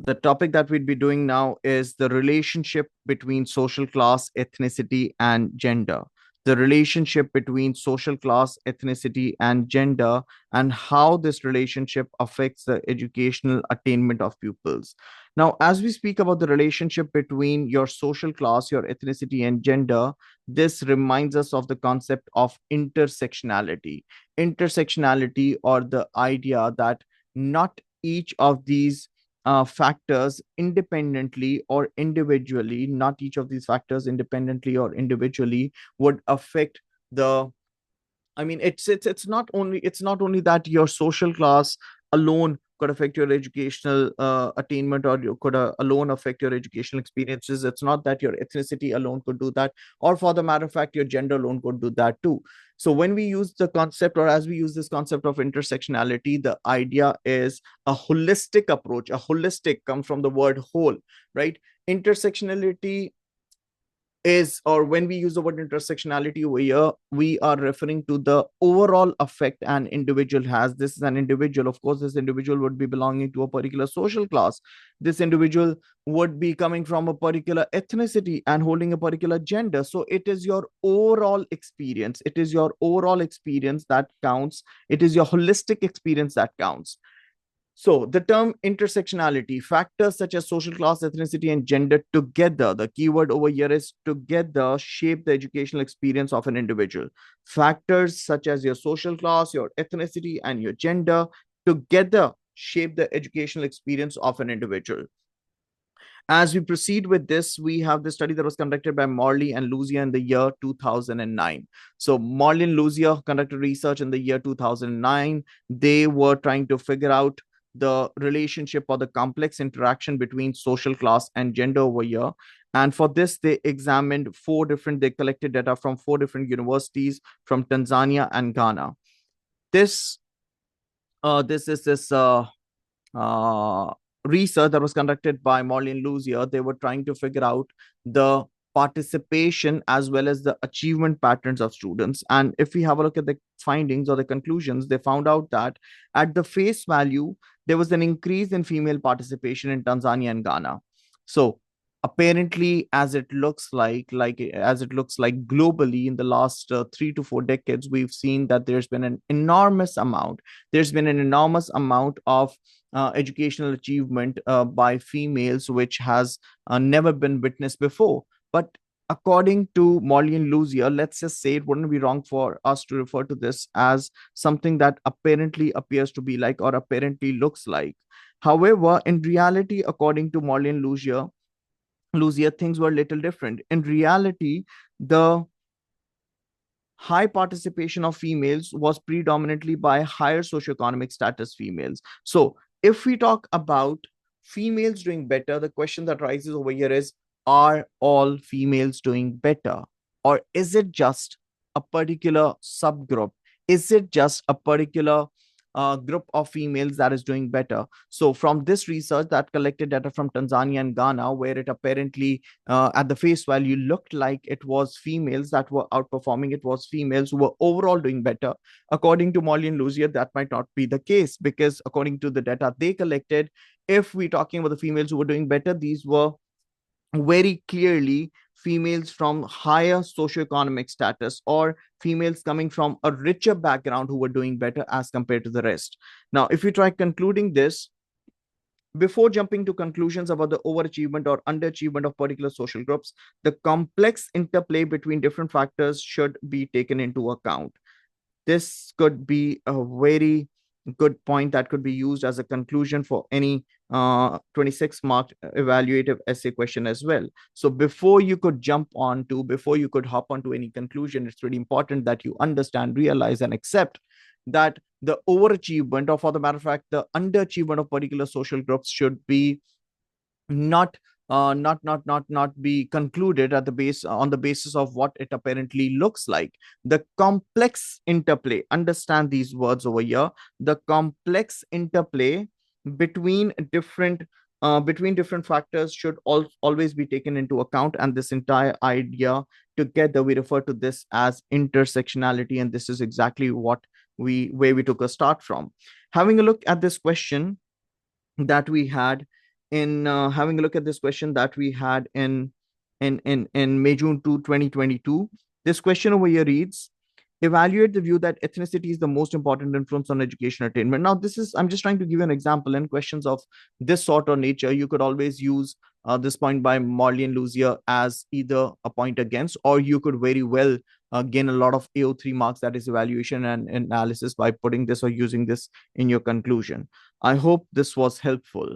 The topic that we'd be doing now is the relationship between social class, ethnicity, and gender. The relationship between social class, ethnicity, and gender, and how this relationship affects the educational attainment of pupils. Now, as we speak about the relationship between your social class, your ethnicity, and gender, this reminds us of the concept of intersectionality. Intersectionality, or the idea that not each of these factors independently or individually, not each of these factors independently or individually would affect the. I mean, it's not only that your social class alone could affect your educational attainment, or you could alone affect your educational experiences. It's not that your ethnicity alone could do that, or for the matter of fact, your gender alone could do that too. So when we use the concept, or as we use this concept of intersectionality, the idea is a holistic approach. A holistic comes from the word whole, right? Intersectionality is, or when we use the word intersectionality over here, we are referring to the overall effect an individual has. This is an individual. Of course, this individual would be belonging to a particular social class. This individual would be coming from a particular ethnicity and holding a particular gender. So it is your overall experience. It is your overall experience that counts. It is your holistic experience that counts. So the term intersectionality, factors such as social class, ethnicity, and gender together, the keyword over here is together, shape the educational experience of an individual. Factors such as your social class, your ethnicity, and your gender together shape the educational experience of an individual. As we proceed with this, we have the study that was conducted by Morley and Lucia in the year 2009. So Morley and Lucia conducted research in the year 2009. They were trying to figure out the relationship or the complex interaction between social class and gender over here. And for this, they collected data from four different universities from Tanzania and Ghana. This, this is this uh, research that was conducted by Morley and Lucia. They were trying to figure out the participation as well as the achievement patterns of students. And if we have a look at the findings or the conclusions, they found out that at the face value, there was an increase in female participation in Tanzania and Ghana. So apparently, as it looks like globally in the last 3 to 4 decades, we've seen that there's been an enormous amount of educational achievement by females, which has never been witnessed before. But according to Molly and Lucia, let's just say it wouldn't be wrong for us to refer to this as something that apparently appears to be like, or apparently looks like. However, in reality, according to Molly and Lucia, things were a little different. In reality, the high participation of females was predominantly by higher socioeconomic status females. So, if we talk about females doing better, the question that rises over here is, are all females doing better? Or is it just a particular subgroup? Is it just a particular group of females that is doing better? So, from this research that collected data from Tanzania and Ghana, where it apparently at the face value looked like it was females that were outperforming, it was females who were overall doing better. According to Molly and Lucia, that might not be the case, because according to the data they collected, if we're talking about the females who were doing better, these were very clearly females from higher socioeconomic status, or females coming from a richer background, who were doing better as compared to the rest. Now, if we try concluding this, before jumping to conclusions about the overachievement or underachievement of particular social groups, the complex interplay between different factors should be taken into account. This could be a very good point that could be used as a conclusion for any 26 marked evaluative essay question as well. So before you could hop onto any conclusion, it's really important that you understand, realize, and accept that the overachievement, or for the matter of fact, the underachievement of particular social groups should be not not be concluded at the base on the basis of what it apparently looks like. The complex interplay, understand these words over here, the complex interplay between different factors should always be taken into account. And this entire idea together, we refer to this as intersectionality, and this is exactly what we took a start from. Having a look at this question that we had, in having a look at this question that we had in May June 2022. This question over here reads: evaluate the view that ethnicity is the most important influence on education attainment. Now, this is, I'm just trying to give you an example. In questions of this sort or nature, you could always use this point by Morley and Luzier as either a point against, or you could very well gain a lot of AO3 marks, that is evaluation and analysis, by putting this or using this in your conclusion. I hope this was helpful.